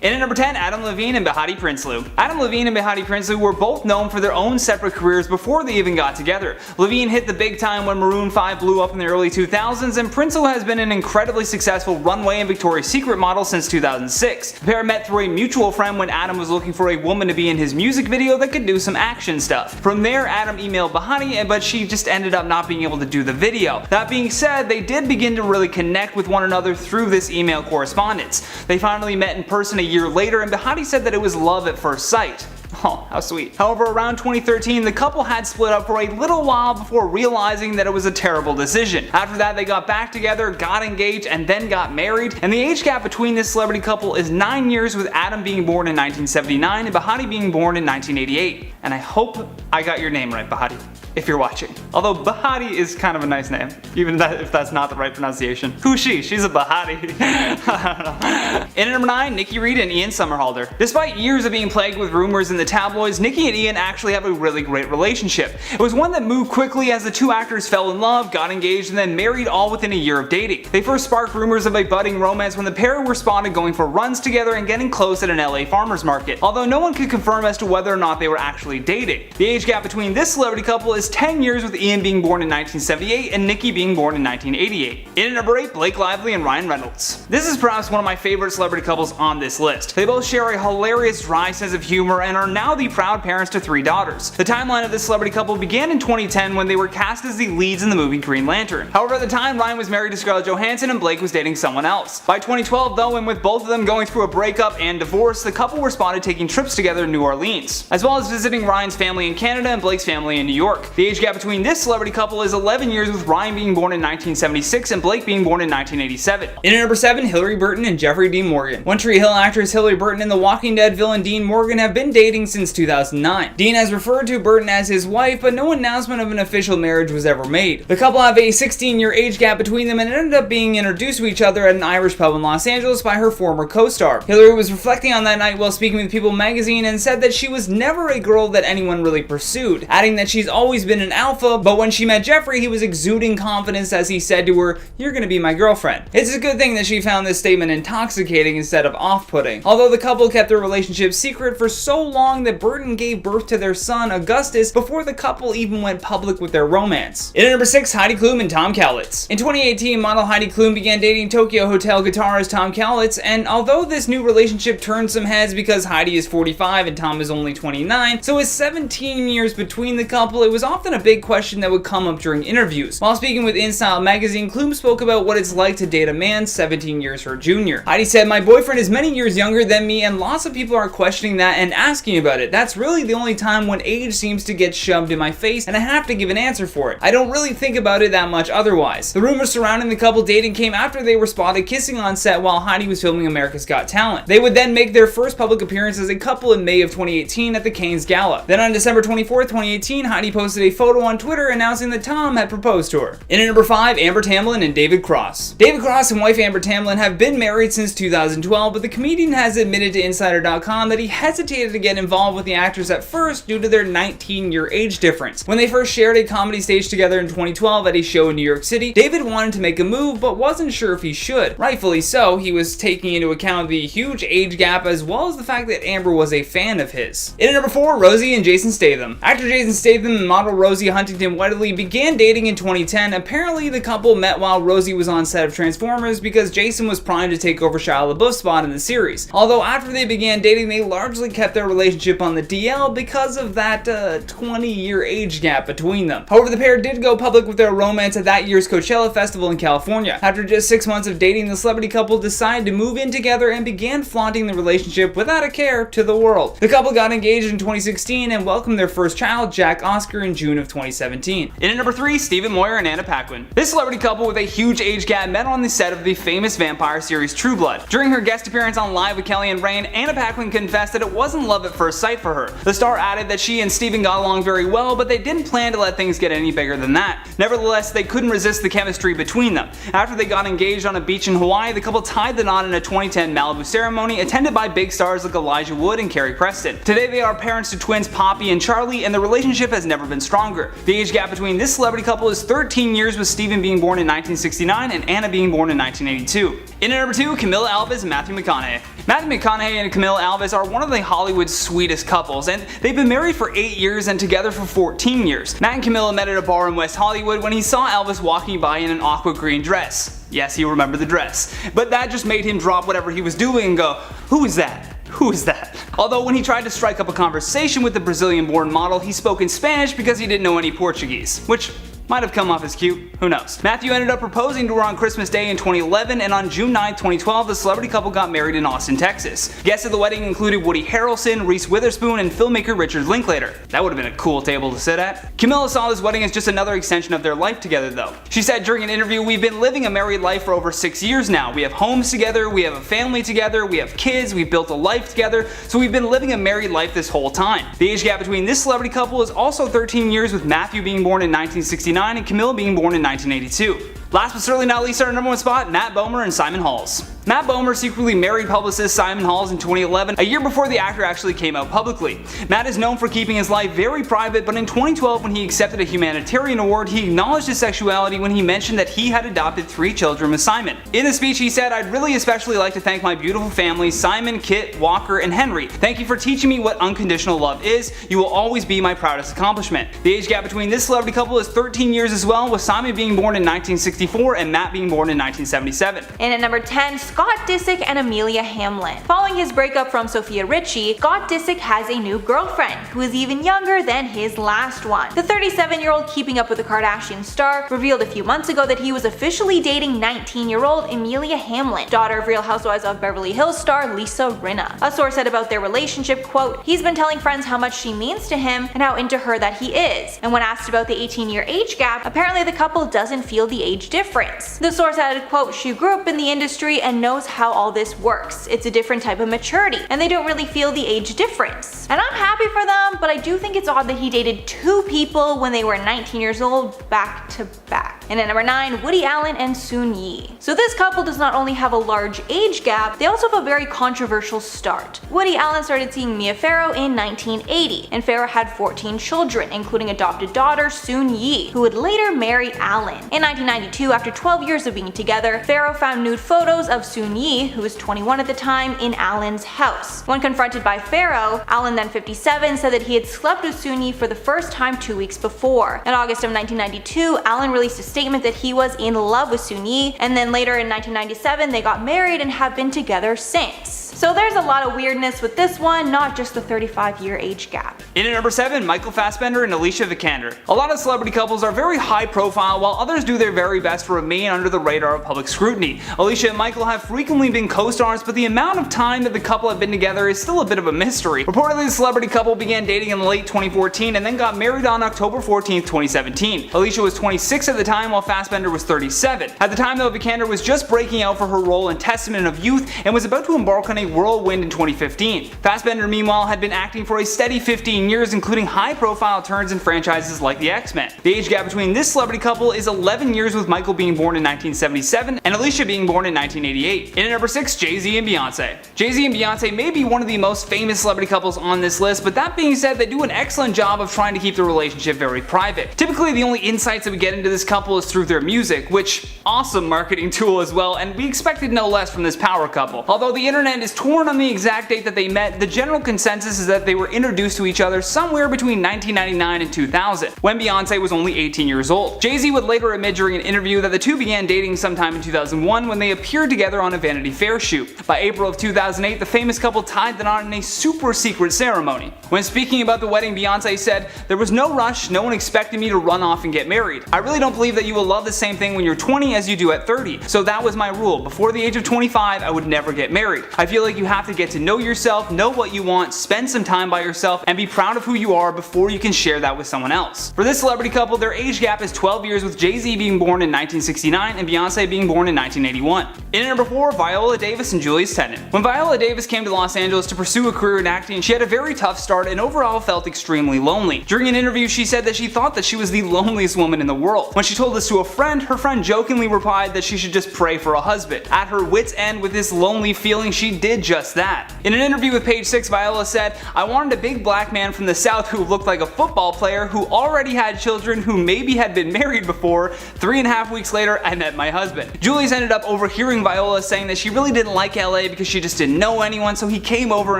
In at number 10, Adam Levine and Behati Prinsloo. Adam Levine and Behati Prinsloo were both known for their own separate careers before they even got together. Levine hit the big time when Maroon 5 blew up in the early 2000s, and Prinsloo has been an incredibly successful runway and Victoria's Secret model since 2006. The pair met through a mutual friend when Adam was looking for a woman to be in his music video that could do some action stuff. From there, Adam emailed Behati, but she just ended up not being able to do the video. That being said, they did begin to really connect with one another through this email correspondence. They finally met in person a year later, and Behati said that it was love at first sight. Oh, how sweet. However, around 2013, the couple had split up for a little while before realizing that it was a terrible decision. After that, they got back together, got engaged, and then got married, and the age gap between this celebrity couple is 9 years, with Adam being born in 1979 and Behati being born in 1988. And I hope I got your name right, Behati, if you're watching. Although Behati is kind of a nice name, even if that's not the right pronunciation. Who's she? She's a Behati. I don't know. In at number 9, Nikki Reed and Ian Somerhalder. Despite years of being plagued with rumors in the tabloids, Nikki and Ian actually have a really great relationship. It was one that moved quickly as the two actors fell in love, got engaged, and then married all within a year of dating. They first sparked rumors of a budding romance when the pair were spotted going for runs together and getting close at an LA farmer's market, although no one could confirm as to whether or not they were actually dating. The age gap between this celebrity couple is 10 years, with Ian being born in 1978 and Nikki being born in 1988. In at number 8, Blake Lively and Ryan Reynolds. This is perhaps one of my favorite celebrity couples on this list. They both share a hilarious, dry sense of humor and are now the proud parents to 3 daughters. The timeline of this celebrity couple began in 2010 when they were cast as the leads in the movie Green Lantern. However, at the time, Ryan was married to Scarlett Johansson and Blake was dating someone else. By 2012 though, and with both of them going through a breakup and divorce, the couple were spotted taking trips together in New Orleans, as well as visiting Ryan's family in Canada and Blake's family in New York. The age gap between this celebrity couple is 11 years, with Ryan being born in 1976 and Blake being born in 1987. In at number 7, Hillary Burton and Jeffrey Dean Morgan. One Tree Hill actress Hillary Burton and The Walking Dead villain Dean Morgan have been dating since 2009. Dean has referred to Burton as his wife, but no announcement of an official marriage was ever made. The couple have a 16-year age gap between them and ended up being introduced to each other at an Irish pub in Los Angeles by her former co-star. Hillary was reflecting on that night while speaking with People magazine and said that she was never a girl that anyone really pursued, adding that she's always been an alpha, but when she met Jeffrey, he was exuding confidence as he said to her, "You're gonna be my girlfriend." It's a good thing that she found this statement intoxicating instead of off-putting. Although the couple kept their relationship secret for so long that Burton gave birth to their son Augustus before the couple even went public with their romance. In at number 6, Heidi Klum and Tom Cowlitz. In 2018, model Heidi Klum began dating Tokyo Hotel guitarist Tom Cowlitz, and although this new relationship turned some heads because Heidi is 45 and Tom is only 29, so with 17 years between the couple, it was often a big question that would come up during interviews. While speaking with InStyle magazine, Klum spoke about what it's like to date a man 17 years her junior. Heidi said, "My boyfriend is many years younger than me, and lots of people are questioning that and asking about it. That's really the only time when age seems to get shoved in my face, and I have to give an answer for it. I don't really think about it that much otherwise." The rumors surrounding the couple dating came after they were spotted kissing on set while Heidi was filming America's Got Talent. They would then make their first public appearance as a couple in May of 2018 at the Canes Gala. Then on December 24th, 2018, Heidi posted a photo on Twitter announcing that Tom had proposed to her. In at number 5, Amber Tamblyn and David Cross. David Cross and wife Amber Tamblyn have been married since 2012, but the comedian has admitted to Insider.com that he hesitated to get involved with the actress at first due to their 19-year age difference. When they first shared a comedy stage together in 2012 at a show in New York City, David wanted to make a move but wasn't sure if he should. Rightfully so, he was taking into account the huge age gap as well as the fact that Amber was a fan of his. In at number 4, Rosie and Jason Statham. Actor Jason Statham and model Rosie Huntington Whiteley began dating in 2010. Apparently, the couple met while Rosie was on set of Transformers because Jason was primed to take over Shia LaBeouf's spot in the series. Although after they began dating, they largely kept their relationship on the DL because of that 20-year age gap between them. However, the pair did go public with their romance at that year's Coachella Festival in California. After just 6 months of dating, the celebrity couple decided to move in together and began flaunting the relationship without a care to the world. The couple got engaged in 2016 and welcomed their first child, Jack Oscar, in June of 2017. In at number 3, Stephen Moyer and Anna Paquin. This celebrity couple with a huge age gap met on the set of the famous vampire series True Blood. During her guest appearance on Live with Kelly and Rain, Anna Paquin confessed that it wasn't love at first sight for her. The star added that she and Stephen got along very well, but they didn't plan to let things get any bigger than that. Nevertheless, they couldn't resist the chemistry between them. After they got engaged on a beach in Hawaii, the couple tied the knot in a 2010 Malibu ceremony attended by big stars like Elijah Wood and Carrie Preston. Today they are parents to twins Poppy and Charlie, and the relationship has never been stronger. stronger. The age gap between this celebrity couple is 13 years, with Stephen being born in 1969 and Anna being born in 1982. In at number 2, Camila Alves and Matthew McConaughey. Matthew McConaughey and Camila Alves are one of the Hollywood's sweetest couples, and they've been married for 8 years and together for 14 years. Matt and Camila met at a bar in West Hollywood when he saw Alves walking by in an aqua green dress. Yes, you remember the dress. But that just made him drop whatever he was doing and go, "Who is that? Who is that?" Although when he tried to strike up a conversation with the Brazilian-born model, he spoke in Spanish because he didn't know any Portuguese, which might have come off as cute, who knows. Matthew ended up proposing to her on Christmas Day in 2011, and on June 9, 2012, the celebrity couple got married in Austin, Texas. Guests at the wedding included Woody Harrelson, Reese Witherspoon, and filmmaker Richard Linklater. That would have been a cool table to sit at. Camila saw this wedding as just another extension of their life together though. She said during an interview, "We've been living a married life for over 6 years now. We have homes together, we have a family together, we have kids, we've built a life together, so we've been living a married life this whole time." The age gap between this celebrity couple is also 13 years, with Matthew being born in 1969 and Camila being born in 1982. Last but certainly not least, our number 1 spot, Matt Bomer and Simon Halls. Matt Bomer secretly married publicist Simon Halls in 2011, a year before the actor actually came out publicly. Matt is known for keeping his life very private, but in 2012 when he accepted a humanitarian award, he acknowledged his sexuality when he mentioned that he had adopted 3 children with Simon. In the speech he said, "I'd really especially like to thank my beautiful family, Simon, Kit, Walker, and Henry. Thank you for teaching me what unconditional love is. You will always be my proudest accomplishment." The age gap between this celebrity couple is 13 years as well, with Simon being born in 1964 and Matt being born in 1977. And at number 10, Scott Disick and Amelia Hamlin. Following his breakup from Sophia Richie, Scott Disick has a new girlfriend, who is even younger than his last one. The 37-year-old Keeping Up with the Kardashians star revealed a few months ago that he was officially dating 19-year-old Amelia Hamlin, daughter of Real Housewives of Beverly Hills star Lisa Rinna. A source said about their relationship, quote, "He's been telling friends how much she means to him and how into her that he is." And when asked about the 18-year age gap, apparently the couple doesn't feel the age difference. The source added, quote, "She grew up in the industry and knows how all this works. It's a different type of maturity, and they don't really feel the age difference." And I'm happy for them, but I do think it's odd that he dated 2 people when they were 19 years old back to back. And at number 9, Woody Allen and Soon Yi. So this couple does not only have a large age gap, they also have a very controversial start. Woody Allen started seeing Mia Farrow in 1980, and Farrow had 14 children, including adopted daughter Soon Yi, who would later marry Allen. In 1992, after 12 years of being together, Farrow found nude photos of Soon Yi, who was 21 at the time, in Allen's house. When confronted by Farrow, Allen, then 57, said that he had slept with Soon Yi for the first time 2 weeks before. In August of 1992, Allen released a statement that he was in love with Soon Yi, and then later in 1997 they got married and have been together since. So there's a lot of weirdness with this one, not just the 35-year age gap. In at number 7, Michael Fassbender and Alicia Vikander. A lot of celebrity couples are very high profile, while others do their very best to remain under the radar of public scrutiny. Alicia and Michael have frequently been co-stars, but the amount of time that the couple have been together is still a bit of a mystery. Reportedly, the celebrity couple began dating in late 2014 and then got married on October 14, 2017. Alicia was 26 at the time, while Fassbender was 37. At the time though, Vikander was just breaking out for her role in Testament of Youth and was about to embark on a whirlwind in 2015. Fassbender, meanwhile, had been acting for a steady 15 years, including high-profile turns in franchises like the X-Men. The age gap between this celebrity couple is 11 years, with Michael being born in 1977 and Alicia being born in 1988. In at number 6, Jay-Z and Beyonce. Jay-Z and Beyonce may be one of the most famous celebrity couples on this list, but that being said, they do an excellent job of trying to keep the relationship very private. Typically, the only insights that we get into this couple is through their music, which awesome marketing tool as well, and we expected no less from this power couple. Although the internet is torn on the exact date that they met, the general consensus is that they were introduced to each other somewhere between 1999 and 2000, when Beyonce was only 18 years old. Jay-Z would later admit during an interview that the two began dating sometime in 2001 when they appeared together on a Vanity Fair shoot. By April of 2008, the famous couple tied the knot in a super secret ceremony. When speaking about the wedding, Beyonce said, "There was no rush, no one expected me to run off and get married. I really don't believe that you will love the same thing when you're 20 as you do at 30, so that was my rule. Before the age of 25, I would never get married. I feel like you have to get to know yourself, know what you want, spend some time by yourself, and be proud of who you are before you can share that with someone else." For this celebrity couple, their age gap is 12 years, with Jay-Z being born in 1969 and Beyonce being born in 1981. In at number 4, Viola Davis and Julius Tennant. When Viola Davis came to Los Angeles to pursue a career in acting, she had a very tough start and overall felt extremely lonely. During an interview, she said that she thought that she was the loneliest woman in the world. When she told this to a friend, her friend jokingly replied that she should just pray for a husband. At her wit's end with this lonely feeling, she did did just that. In an interview with Page 6, Viola said, "I wanted a big black man from the South who looked like a football player who already had children who maybe had been married before. 3.5 weeks later, I met my husband." Julius ended up overhearing Viola saying that she really didn't like LA because she just didn't know anyone, so he came over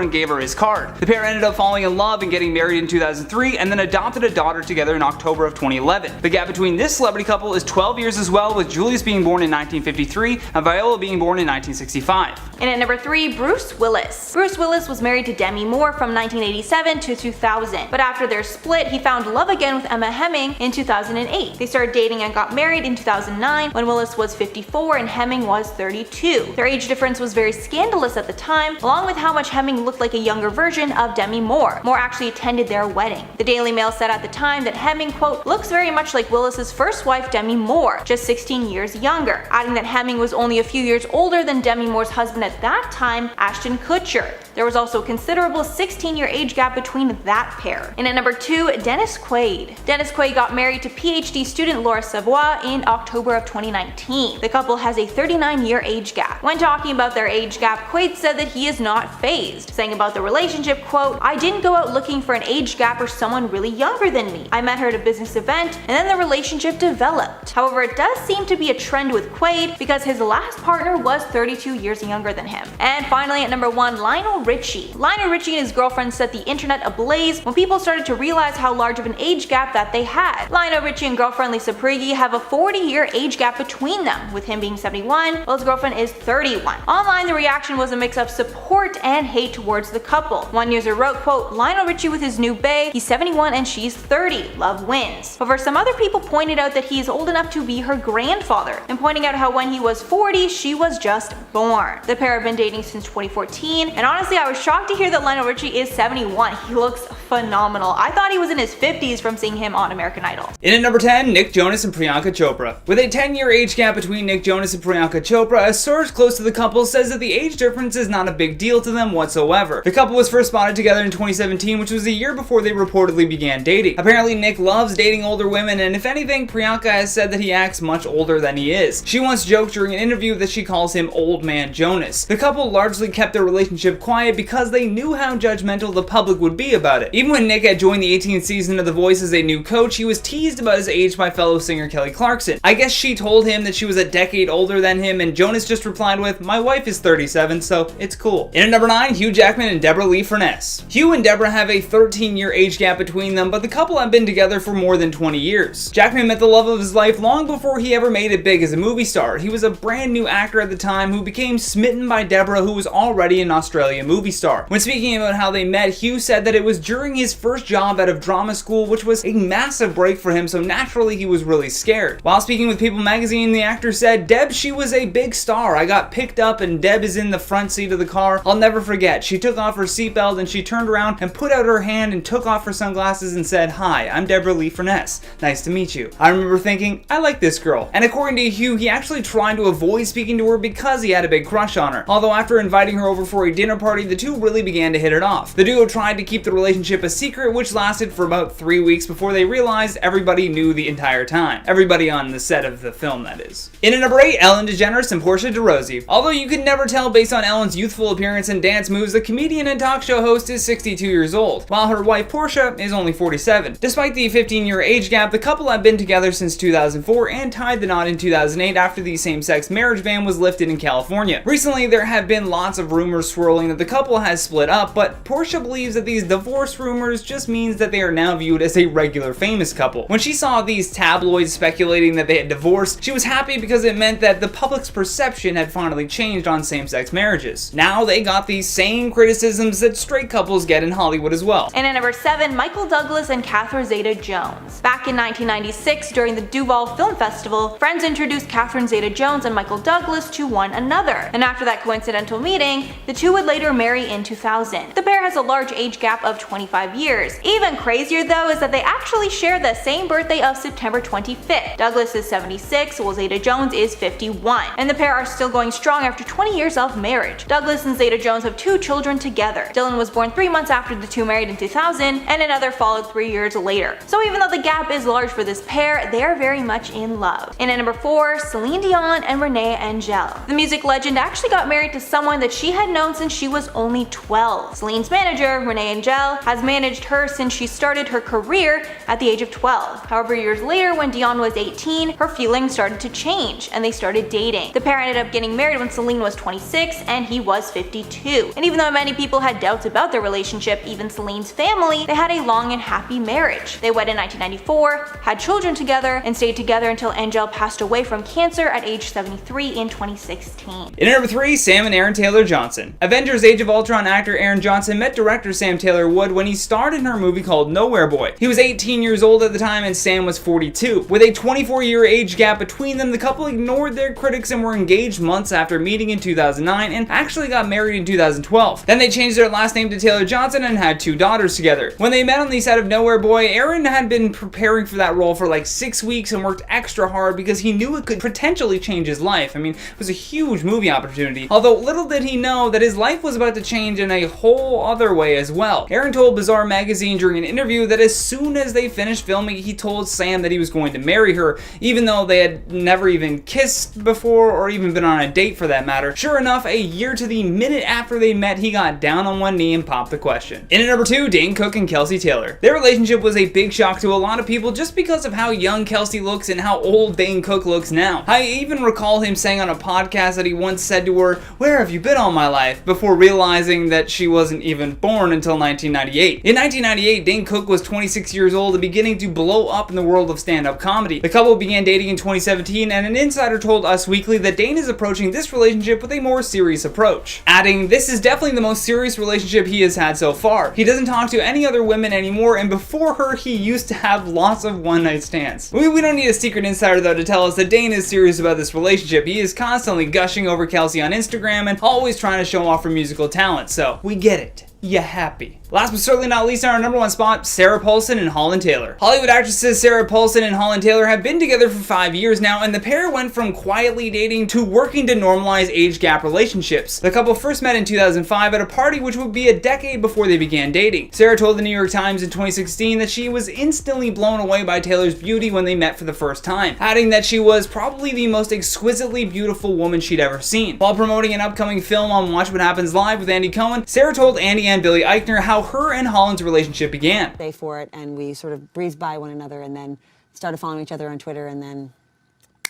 and gave her his card. The pair ended up falling in love and getting married in 2003 and then adopted a daughter together in October of 2011. The gap between this celebrity couple is 12 years as well, with Julius being born in 1953 and Viola being born in 1965. And at number 3, Bruce Willis. Bruce Willis was married to Demi Moore from 1987 to 2000, but after their split, he found love again with Emma Hemming in 2008. They started dating and got married in 2009 when Willis was 54 and Hemming was 32. Their age difference was very scandalous at the time, along with how much Hemming looked like a younger version of Demi Moore. Moore actually attended their wedding. The Daily Mail said at the time that Hemming, quote, looks very much like Willis's first wife Demi Moore, just 16 years younger, adding that Hemming was only a few years older than Demi Moore's husband at that time, Ashton Kutcher. There was also a considerable 16-year age gap between that pair. And at number 2, Dennis Quaid. Dennis Quaid got married to PhD student Laura Savoy in October of 2019. The couple has a 39-year age gap. When talking about their age gap, Quaid said that he is not fazed, saying about the relationship, quote, "I didn't go out looking for an age gap or someone really younger than me. I met her at a business event and then the relationship developed." However, it does seem to be a trend with Quaid because his last partner was 32 years younger than him. And finally at number 1, Lionel Richie. Lionel Richie and his girlfriend set the internet ablaze when people started to realize how large of an age gap that they had. Lionel Richie and girlfriend Lisa Prigge have a 40-year age gap between them, with him being 71 while his girlfriend is 31. Online, the reaction was a mix of support and hate towards the couple. One user wrote, quote, "Lionel Richie with his new bae, he's 71 and she's 30, love wins." However, some other people pointed out that he is old enough to be her grandfather, and pointing out how when he was 40, she was just born. The pair have been dating since 2014, and honestly I was shocked to hear that Lionel Richie is 71. He looks phenomenal. I thought he was in his 50s from seeing him on American Idol. In at number 10, Nick Jonas and Priyanka Chopra. With a 10-year age gap between Nick Jonas and Priyanka Chopra, a source close to the couple says that the age difference is not a big deal to them whatsoever. The couple was first spotted together in 2017, which was a year before they reportedly began dating. Apparently, Nick loves dating older women, and if anything, Priyanka has said that he acts much older than he is. She once joked during an interview that she calls him Old Man Jonas. The couple largely kept their relationship quiet because they knew how judgmental the public would be about it. Even when Nick had joined the 18th season of The Voice as a new coach, he was teased about his age by fellow singer Kelly Clarkson. I guess she told him that she was a decade older than him, and Jonas just replied with, "My wife is 37, so it's cool." In at number 9, Hugh Jackman and Deborah Lee Furness. Hugh and Deborah have a 13-year age gap between them, but the couple have been together for more than 20 years. Jackman met the love of his life long before he ever made it big as a movie star. He was a brand new actor at the time who became smitten by Deborah, who was already an Australian movie star. When speaking about how they met, Hugh said that it was during his first job out of drama school, which was a massive break for him, so naturally he was really scared. While speaking with People magazine, the actor said, "Deb, she was a big star. I got picked up and Deb is in the front seat of the car. I'll never forget. She took off her seatbelt and she turned around and put out her hand and took off her sunglasses and said, 'Hi, I'm Deborah Lee Furness. Nice to meet you.' I remember thinking, I like this girl." And according to Hugh, he actually tried to avoid speaking to her because he had a big crush on her. Although after inviting her over for a dinner party, the two really began to hit it off. The duo tried to keep the relationship a secret, which lasted for about 3 weeks before they realized everybody knew the entire time. Everybody on the set of the film, that is. In at number 8, Ellen DeGeneres and Portia de Rossi. Although you could never tell based on Ellen's youthful appearance and dance moves, the comedian and talk show host is 62 years old, while her wife Portia is only 47. Despite the 15-year age gap, the couple have been together since 2004 and tied the knot in 2008 after the same-sex marriage ban was lifted in California. Recently, there have been lots of rumors swirling that the couple has split up, but Portia believes that these divorce rumors just means that they are now viewed as a regular famous couple. When she saw these tabloids speculating that they had divorced, she was happy because it meant that the public's perception had finally changed on same-sex marriages. Now they got these same criticisms that straight couples get in Hollywood as well. And at number 7, Michael Douglas and Catherine Zeta-Jones. Back in 1996, during the Duval Film Festival, friends introduced Catherine Zeta-Jones and Michael Douglas to one another. And after that coincidental meeting, the two would later marry in 2000. The pair pair has a large age gap of 25 years. Even crazier though is that they actually share the same birthday of September 25th. Douglas is 76, while Zeta-Jones is 51. And the pair are still going strong after 20 years of marriage. Douglas and Zeta-Jones have 2 children together. Dylan was born 3 months after the two married in 2000, and another followed 3 years later. So even though the gap is large for this pair, they are very much in love. And at number 4, Celine Dion and Renee Angel. The music legend actually got married to someone that she had known since she was only 12. Celine's manager, Renee Angel, has managed her since she started her career at the age of 12. However, years later, when Dion was 18, her feelings started to change and they started dating. The pair ended up getting married when Celine was 26 and he was 52. And even though many people had doubts about their relationship, even Celine's family, they had a long and happy marriage. They wed in 1994, had children together, and stayed together until Angel passed away from cancer at age 73 in 2016. In at number 3, Sam and Aaron Taylor Johnson. Avengers Age of Ultron actor Aaron Johnson met director Sam Taylor Wood when he starred in her movie called Nowhere Boy. He was 18 years old at the time and Sam was 42. With a 24-year age gap between them, the couple ignored their critics and were engaged months after meeting in 2009 and actually got married in 2012. Then they changed their last name to Taylor Johnson and had 2 daughters together. When they met on the set of Nowhere Boy, Aaron had been preparing for that role for like 6 weeks and worked extra hard because he knew it could potentially change his life. I mean, it was a huge movie opportunity, although little did he know that his life was about to change in a whole other way as well. Aaron told Bizarre Magazine during an interview that as soon as they finished filming, he told Sam that he was going to marry her, even though they had never even kissed before or even been on a date for that matter. Sure enough, a year to the minute after they met, he got down on one knee and popped the question. In at number 2, Dane Cook and Kelsi Taylor. Their relationship was a big shock to a lot of people just because of how young Kelsi looks and how old Dane Cook looks now. I even recall him saying on a podcast that he once said to her, "Where have you been all my life?" before realizing that she wasn't even born until 1998. In 1998, Dane Cook was 26 years old and beginning to blow up in the world of stand-up comedy. The couple began dating in 2017, and an insider told Us Weekly that Dane is approaching this relationship with a more serious approach, adding, "This is definitely the most serious relationship he has had so far. He doesn't talk to any other women anymore, and before her, he used to have lots of one-night stands." We don't need a secret insider though to tell us that Dane is serious about this relationship. He is constantly gushing over Kelsi on Instagram and always trying to show off her musical talent, so we get it. You happy. Last but certainly not least, on our number 1 spot, Sarah Paulson and Holland Taylor. Hollywood actresses Sarah Paulson and Holland Taylor have been together for 5 years now, and the pair went from quietly dating to working to normalize age gap relationships. The couple first met in 2005 at a party which would be a decade before they began dating. Sarah told the New York Times in 2016 that she was instantly blown away by Taylor's beauty when they met for the first time, adding that she was probably the most exquisitely beautiful woman she'd ever seen. While promoting an upcoming film on Watch What Happens Live with Andy Cohen, Sarah told Andy and Billy Eichner how her and Holland's relationship began. Day for it, and we sort of breezed by one another and then started following each other on Twitter, and then...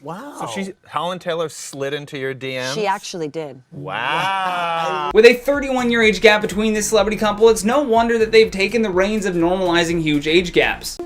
Wow. So Holland Taylor slid into your DMs? She actually did. Wow. With a 31-year age gap between this celebrity couple, it's no wonder that they've taken the reins of normalizing huge age gaps.